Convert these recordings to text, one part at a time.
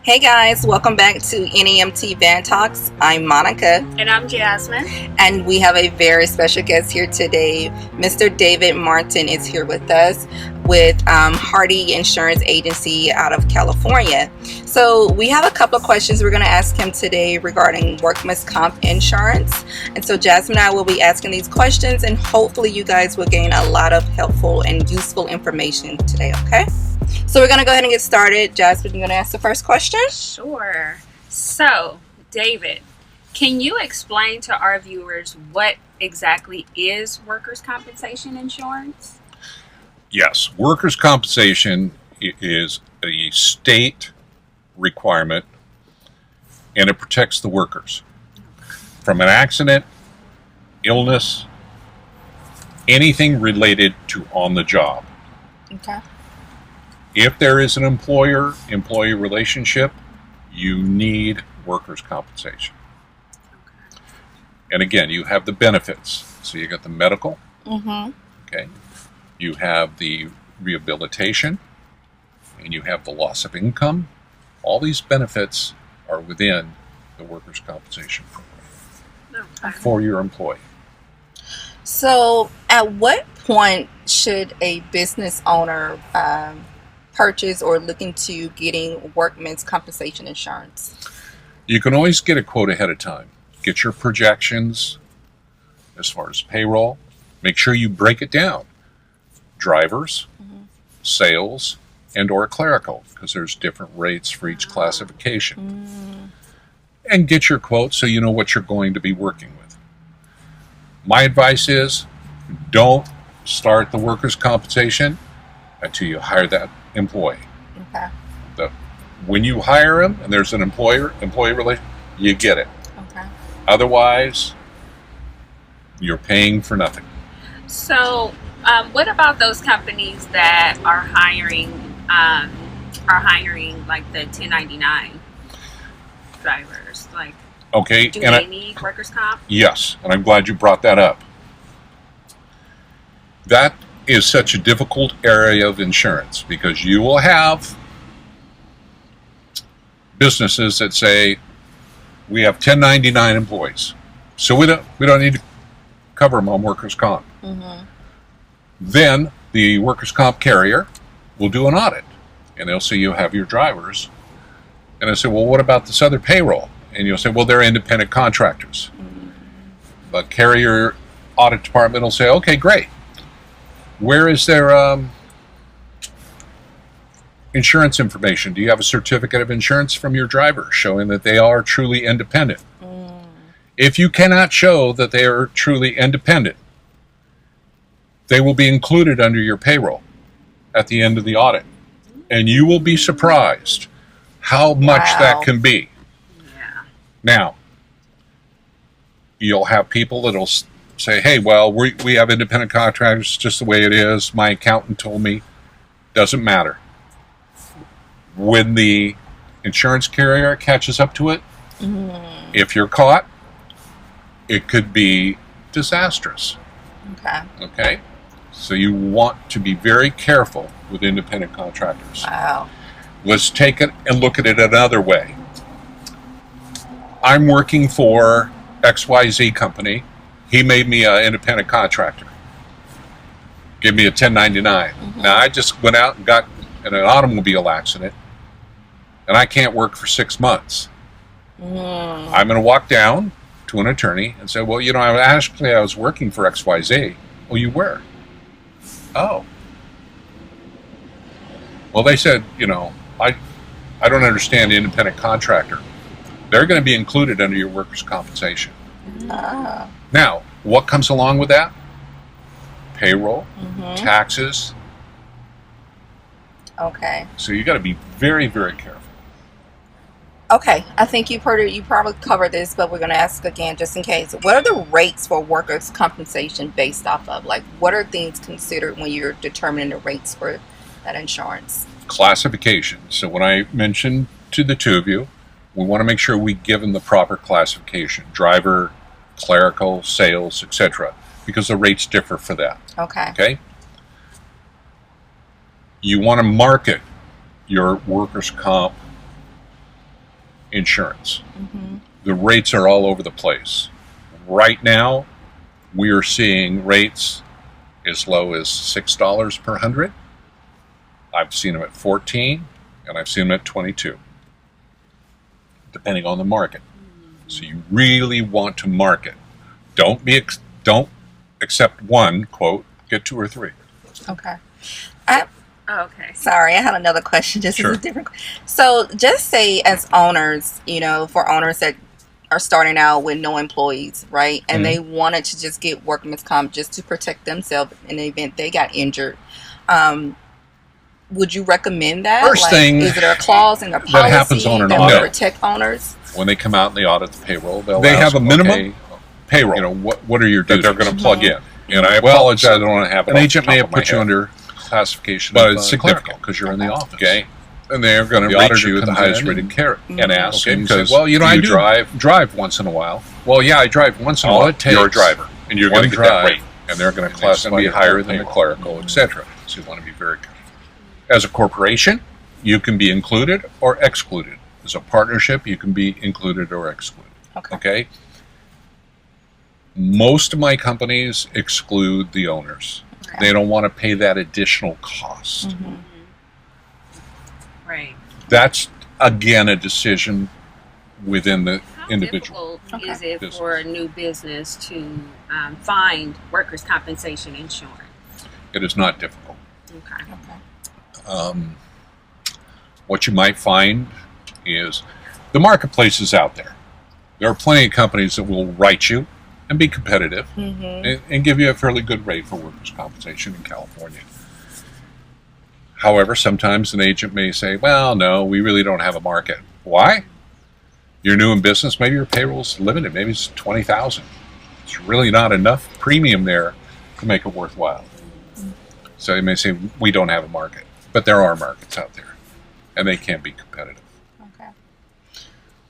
Hey guys, welcome back to NEMT Van Talks. I'm Monica, And I'm Jasmine. and we have a very special guest here today. Mr. David Martin is here with us with Hardy Insurance Agency out of California. So we have a couple of questions we're going to ask him today regarding workman's comp insurance. And so Jasmine and I will be asking these questions, and hopefully you guys will gain a lot of helpful and useful information today, okay? So we're going to go ahead and get started. Jasmine, you're going to ask the first question? Sure. So, David, can you explain to our viewers what exactly is workers' compensation insurance? Yes, workers' compensation is a state requirement, and it protects the workers from an accident, illness, anything related to on the job. Okay. If there is an employer-employee relationship, you need workers' compensation. Okay. And again, you have the benefits. So you got the medical, Mm-hmm. okay? You have the rehabilitation, and you have the loss of income. All these benefits are within the workers' compensation program Okay. for your employee. So at what point should a business owner purchase or look into getting workman's compensation insurance? You can always get a quote ahead of time. Get your projections as far as payroll. Make sure you break it down. Drivers, sales, and or clerical, because there's different rates for each classification. And get your quote so you know what you're going to be working with. My advice is don't start the workers' compensation until you hire that employee. Okay. When you hire him and there's an employee relation, you get it. Okay. Otherwise, you're paying for nothing. So, what about those companies that are hiring like the 1099 drivers? Like, Okay, do and they need workers' comp? yes, and I'm glad you brought that up. That is such a difficult area of insurance because you will have businesses that say we have 1099 employees, so we don't need to cover them on workers' comp. Mm-hmm. Then the workers' comp carrier will do an audit, and they'll say you have your drivers, and I say, well, what about this other payroll? And you'll say, well, they're independent contractors. The carrier audit department will say, okay, great. Where is their insurance information? Do you have a certificate of insurance from your driver showing that they are truly independent? If you cannot show that they are truly independent, they will be included under your payroll at the end of the audit. And you will be surprised how much that can be. Yeah. Now, you'll have people that'll say, hey, well, we have independent contractors just the way it is. My accountant told me. Doesn't matter. When the insurance carrier catches up to it, if you're caught, it could be disastrous. Okay. Okay? So you want to be very careful with independent contractors. Wow. Let's take it and look at it another way. I'm working for XYZ company. He made me an independent contractor. Give me a 1099. Now, I just went out and got in an automobile accident, and I can't work for 6 months. I'm going to walk down to an attorney and say, well, I was working for XYZ. Oh, you were? Oh. Well, they said, I don't understand the independent contractor. They're going to be included under your workers' compensation. Now, what comes along with that? Payroll, taxes. Okay. So you got to be very, very careful. Okay. I think you probably covered this, but we're going to ask again just in case. What are the rates for workers' compensation based off of? Like, what are things considered when you're determining the rates for that insurance? Classification. So when I mentioned to the two of you, we want to make sure we give them the proper classification. Driver, clerical, sales, etc. Because the rates differ for that. Okay. Okay? You want to market your workers' comp insurance. The rates are all over the place. Right now, we are seeing rates as low as $6 per 100. I've seen them at 14, and I've seen them at 22, depending on the market. So you really want to market. Don't accept one quote, get two or three. Okay. Okay. Sorry, I had another question. Just Sure. as a different. So, just say as owners, for owners that are starting out with no employees, right, and they wanted to just get workman's comp just to protect themselves in the event they got injured. Would you recommend that? First thing is there a clause in the policy that happens on an that audit. will protect owners? When they come out and they audit the payroll, They ask, have a minimum okay, payroll. what are your that duties they're going to plug in. And I Well, apologize, I don't have it an off agent the may top have of my put you head. under classification, but of, it's significant clerical. because you're in the office. Okay, and they're going to The rate auditor you at the comes highest in rated carrier and ask, Okay, because well, you know, I do drive once in a while. Well, yeah, I drive once in a All while. it takes, You're a driver, and you're one going to get that drive, rate. and they're going to And classify it's gonna be you higher higher than the payroll. clerical, etc. So you want to be very careful. As a corporation, you can be included or excluded. As a partnership, you can be included or excluded. Okay? Most of my companies exclude the owners. Okay. They don't want to pay that additional cost. Right. That's, again, a decision within the How individual. difficult is it business. for a new business to find workers' compensation insurance? It is not difficult. Okay. What you might find is the marketplace is out there. There are plenty of companies that will write you and be competitive and give you a fairly good rate for workers' compensation in California. However, sometimes an agent may say, well, no, we really don't have a market. Why? You're new in business, maybe your payroll's limited, maybe it's $20,000. It's really not enough premium there to make it worthwhile. So you may say, we don't have a market. But there are markets out there, and they can be competitive. Okay.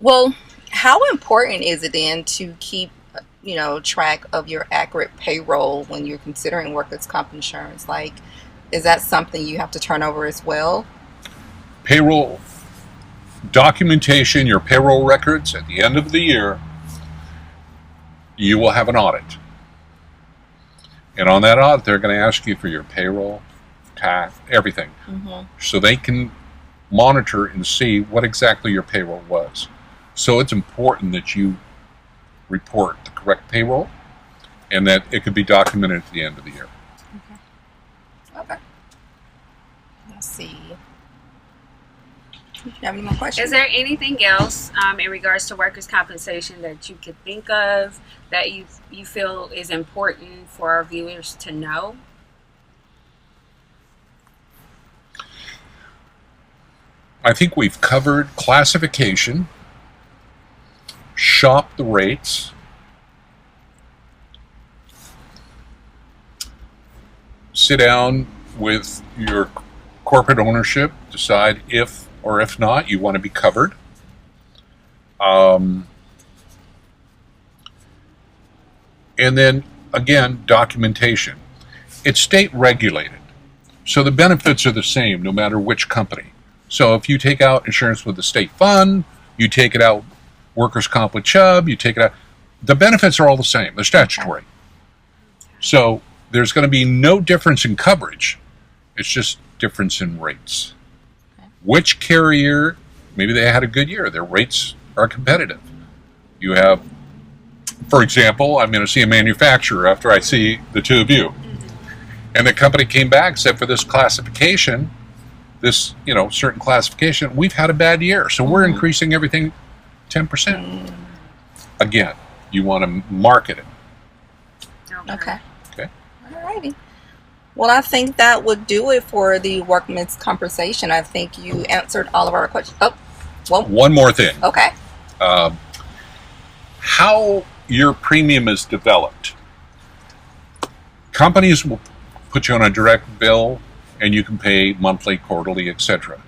Well, how important is it then to keep, track of your accurate payroll when you're considering workers' comp insurance? Like, is that something you have to turn over as well? Payroll documentation, your payroll records at the end of the year, you will have an audit. And on that audit, they're going to ask you for your payroll, tax, everything. So they can monitor and see what exactly your payroll was. So it's important that you report the correct payroll and that it could be documented at the end of the year. Okay. Let's see. Do you have any more questions? Is there anything else in regards to workers' compensation that you could think of that you feel is important for our viewers to know? I think we've covered classification, shop the rates, sit down with your corporate ownership, decide if or if not you want to be covered. And then, again, documentation. It's state regulated, so the benefits are the same no matter which company. So if you take out insurance with the state fund, you take it out workers' comp with Chubb, you take it out, the benefits are all the same. They're statutory. So there's going to be no difference in coverage. It's just difference in rates. Which carrier, maybe they had a good year, their rates are competitive. You have, for example, I'm going to see a manufacturer after I see the two of you. And the company came back, said for this classification, this, certain classification, we've had a bad year. So we're increasing everything 10%. Again, you want to market it. Okay. Okay. All righty. Well, I think that would do it for the workman's compensation. I think you answered all of our questions. Oh, well. One more thing. Okay. How your premium is developed. Companies will put you on a direct bill and you can pay monthly, quarterly, etc.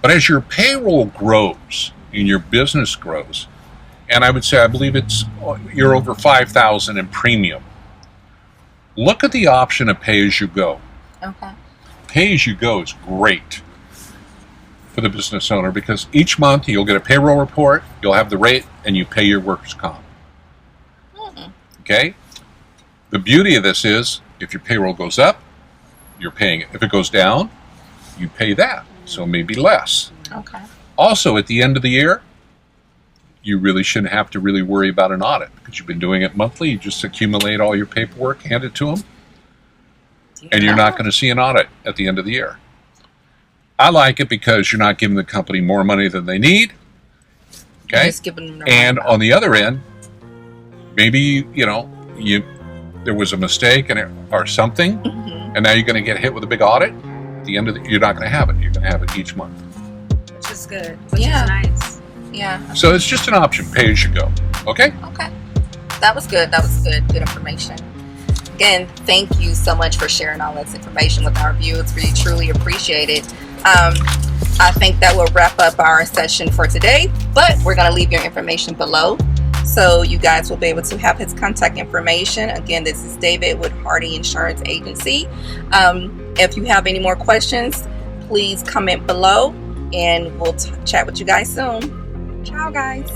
But as your payroll grows and your business grows, and I would say, I believe you're over $5,000 in premium, look at the option of pay-as-you-go. Okay. Pay-as-you-go is great. for the business owner because each month you'll get a payroll report, you'll have the rate, and you pay your workers' comp. Okay? The beauty of this is if your payroll goes up, you're paying it. If it goes down, you pay that. So maybe less. Okay. Also, at the end of the year, you really shouldn't have to really worry about an audit because you've been doing it monthly. You just accumulate all your paperwork, hand it to them, and you're not going to see an audit at the end of the year. I like it because you're not giving the company more money than they need. Okay? Just giving them And on the other end, maybe, there was a mistake or something, and now you're going to get hit with a big audit. At the end of you're not going to have it. You're going to have it each month. Which is good. Which is nice. Yeah. So it's just an option, pay as you go. Okay? Okay. That was good. Good information. Again, thank you so much for sharing all this information with our viewers. We truly appreciate it. I think that will wrap up our session for today, but we're going to leave your information below so you guys will be able to have his contact information. Again, this is David with Hardy Insurance Agency. If you have any more questions, please comment below and we'll chat with you guys soon. Ciao, guys.